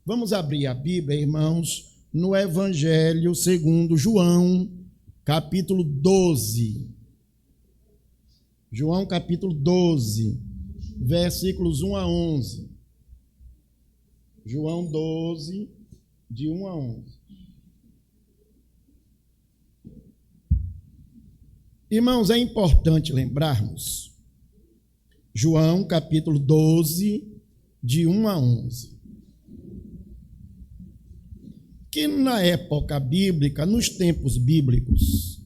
Vamos abrir a Bíblia, irmãos, no Evangelho segundo João, capítulo 12. João, capítulo 12, versículos 1 a 11. João 12, de 1 a 11. Irmãos, é importante lembrarmos, João, capítulo 12, de 1 a 11. Que na época bíblica, nos tempos bíblicos,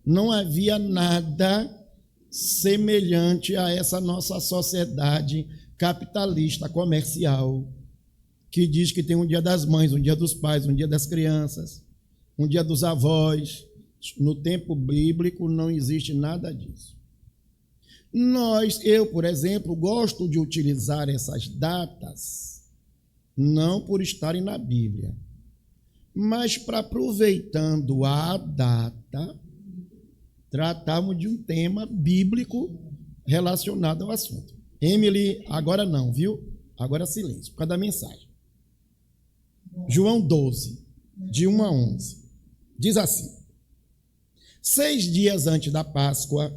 não havia nada semelhante a essa nossa sociedade capitalista, comercial, que diz que tem um dia das mães, um dia dos pais, um dia das crianças, um dia dos avós. No tempo bíblico não existe nada disso. Eu, por exemplo, gosto de utilizar essas datas, não por estarem na Bíblia, mas para, aproveitando a data, tratarmos de um tema bíblico relacionado ao assunto. Emily, agora não, viu? Agora silêncio, por causa da mensagem. João 12, de 1 a 11, diz assim: 6 dias antes da Páscoa,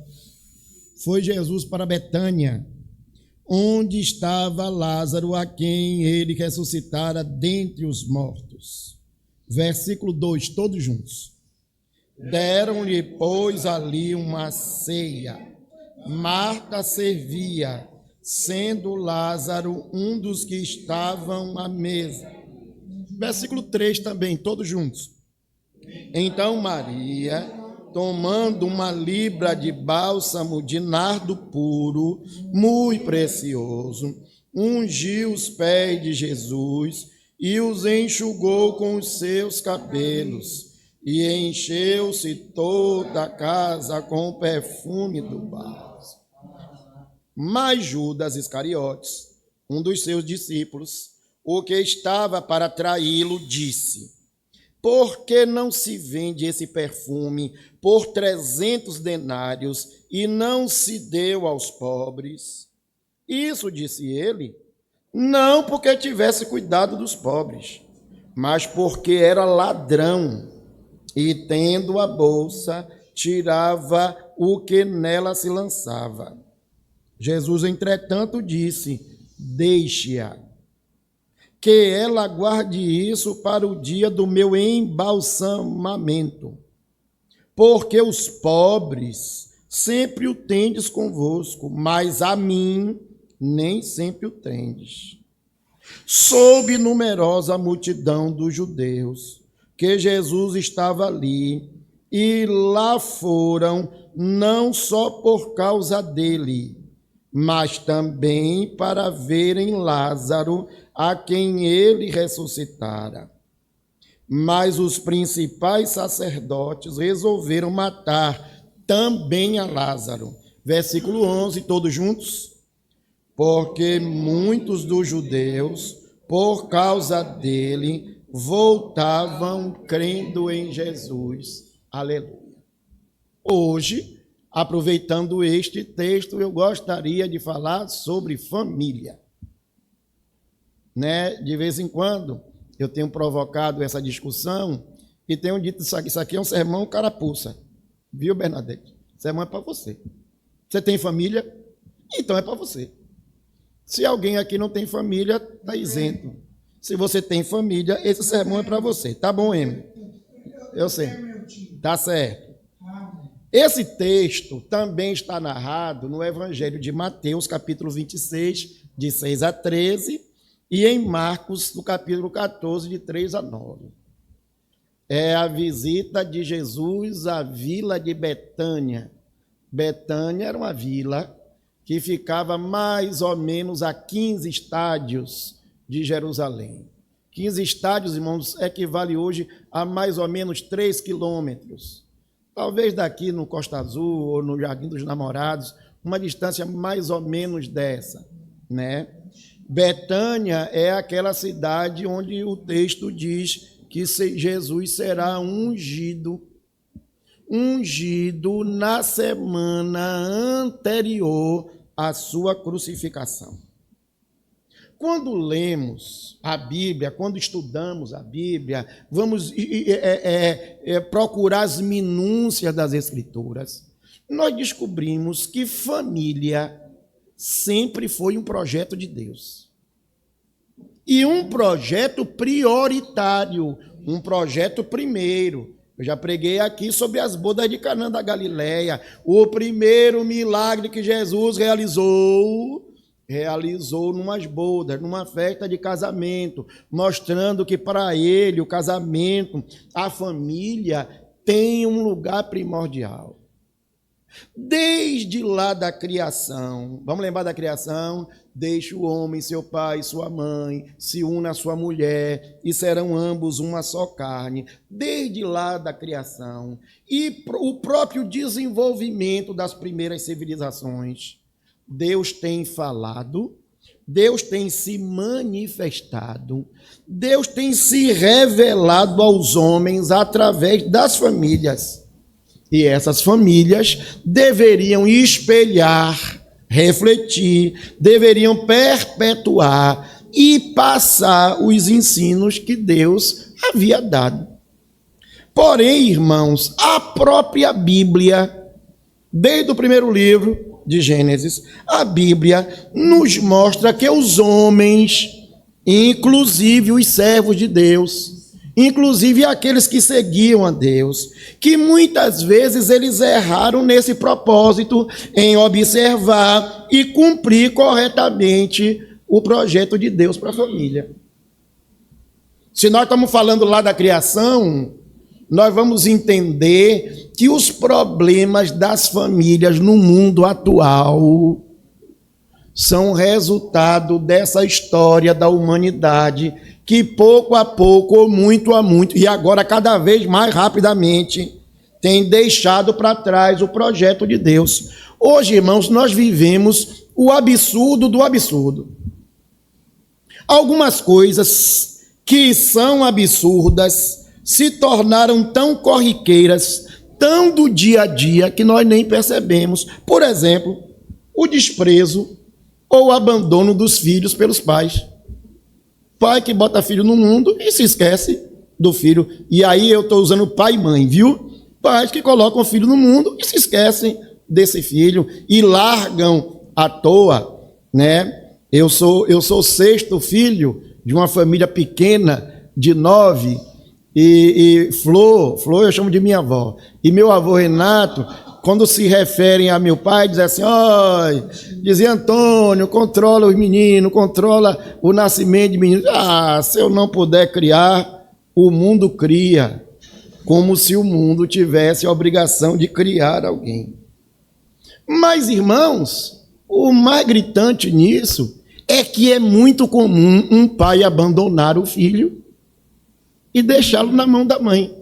foi Jesus para Betânia, onde estava Lázaro, a quem ele ressuscitara dentre os mortos. Versículo 2, todos juntos. Deram-lhe, pois, ali uma ceia. Marta servia, sendo Lázaro um dos que estavam à mesa. Versículo 3 também, todos juntos. Então Maria, tomando uma libra de bálsamo de nardo puro, muito precioso, ungiu os pés de Jesus e os enxugou com os seus cabelos, e encheu-se toda a casa com o perfume do bálsamo. Mas Judas Iscariotes, um dos seus discípulos, o que estava para traí-lo, disse: por que não se vende esse perfume por 300 denários e não se deu aos pobres? Isso, disse ele, não porque tivesse cuidado dos pobres, mas porque era ladrão e, tendo a bolsa, tirava o que nela se lançava. Jesus, entretanto, disse: deixe-a, que ela guarde isso para o dia do meu embalsamamento, porque os pobres sempre o tendes convosco, mas a mim nem sempre o tendes. Soube numerosa multidão dos judeus que Jesus estava ali, e lá foram não só por causa dele, mas também para verem Lázaro, a quem ele ressuscitara. Mas os principais sacerdotes resolveram matar também a Lázaro. Versículo 11, todos juntos. Porque muitos dos judeus, por causa dele, voltavam crendo em Jesus. Aleluia. Hoje, aproveitando este texto, eu gostaria de falar sobre família. De vez em quando, eu tenho provocado essa discussão e tenho dito isso aqui é um sermão carapuça. Viu, Bernadette? Sermão é para você. Você tem família? Então é para você. Se alguém aqui não tem família, está isento. Se você tem família, esse sermão é para você. Tá bom, Emily? Eu sei. Tá certo. Esse texto também está narrado no Evangelho de Mateus, capítulo 26, de 6 a 13, e em Marcos, no capítulo 14, de 3 a 9. É a visita de Jesus à vila de Betânia. Betânia era uma vila que ficava mais ou menos a 15 estádios de Jerusalém. 15 estádios, irmãos, equivale hoje a mais ou menos 3 quilômetros. Talvez daqui no Costa Azul ou no Jardim dos Namorados, uma distância mais ou menos dessa, Betânia é aquela cidade onde o texto diz que Jesus será ungido na semana anterior à sua crucificação. Quando lemos a Bíblia, quando estudamos a Bíblia, vamos procurar as minúcias das Escrituras, nós descobrimos que família sempre foi um projeto de Deus. E um projeto prioritário, um projeto primeiro. Eu já preguei aqui sobre as bodas de Canaã da Galileia. O primeiro milagre que Jesus realizou numas bodas, numa festa de casamento, mostrando que para ele o casamento, a família tem um lugar primordial. Desde lá da criação, vamos lembrar da criação? Deixa o homem, seu pai e sua mãe, se une à sua mulher, e serão ambos uma só carne. Desde lá da criação. E o próprio desenvolvimento das primeiras civilizações. Deus tem falado, Deus tem se manifestado, Deus tem se revelado aos homens através das famílias. E essas famílias deveriam espelhar, refletir, deveriam perpetuar e passar os ensinos que Deus havia dado. Porém, irmãos, a própria Bíblia, desde o primeiro livro de Gênesis, a Bíblia nos mostra que os homens, inclusive os servos de Deus, inclusive aqueles que seguiam a Deus, que muitas vezes eles erraram nesse propósito em observar e cumprir corretamente o projeto de Deus para a família. Se nós estamos falando lá da criação, nós vamos entender que os problemas das famílias no mundo atual são resultado dessa história da humanidade que pouco a pouco, ou muito a muito, e agora cada vez mais rapidamente, tem deixado para trás o projeto de Deus. Hoje, irmãos, nós vivemos o absurdo do absurdo. Algumas coisas que são absurdas se tornaram tão corriqueiras, tão do dia a dia, que nós nem percebemos. Por exemplo, o desprezo ou o abandono dos filhos pelos pais. Pai que bota filho no mundo e se esquece do filho. E aí eu estou usando pai e mãe, viu? Pais que colocam o filho no mundo e se esquecem desse filho e largam à toa, né? Eu sou o sexto filho de uma família pequena de 9 e Flor eu chamo de minha avó. E meu avô Renato, quando se referem a meu pai, diz assim, dizia Antônio, controla os meninos, controla o nascimento de meninos. Se eu não puder criar, o mundo cria, como se o mundo tivesse a obrigação de criar alguém. Mas, irmãos, o mais gritante nisso é que é muito comum um pai abandonar o filho e deixá-lo na mão da mãe.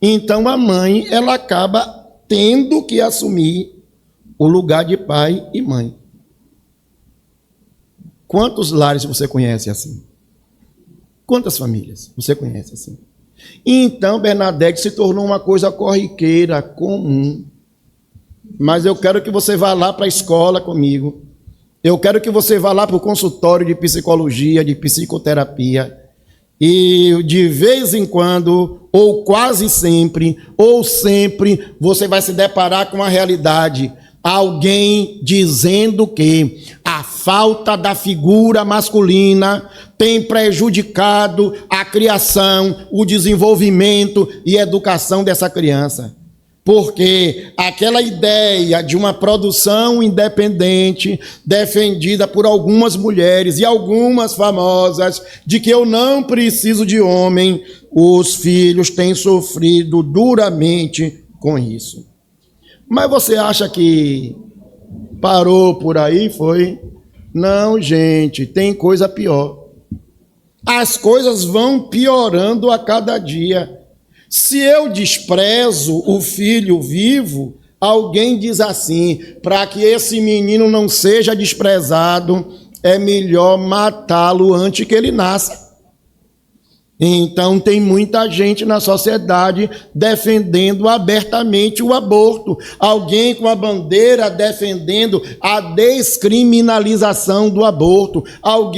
Então, a mãe, ela acaba tendo que assumir o lugar de pai e mãe. Quantos lares você conhece assim? Quantas famílias você conhece assim? Então, Bernadette se tornou uma coisa corriqueira, comum. Mas eu quero que você vá lá para a escola comigo. Eu quero que você vá lá para o consultório de psicologia, de psicoterapia. E de vez em quando, ou quase sempre, ou sempre, você vai se deparar com a realidade. Alguém dizendo que a falta da figura masculina tem prejudicado a criação, o desenvolvimento e a educação dessa criança. Porque aquela ideia de uma produção independente, defendida por algumas mulheres e algumas famosas, de que eu não preciso de homem, os filhos têm sofrido duramente com isso. Mas você acha que parou por aí, foi? Não, gente, tem coisa pior. As coisas vão piorando a cada dia. Se eu desprezo o filho vivo, alguém diz assim, para que esse menino não seja desprezado, é melhor matá-lo antes que ele nasça. Então tem muita gente na sociedade defendendo abertamente o aborto. Alguém com a bandeira defendendo a descriminalização do aborto. Alguém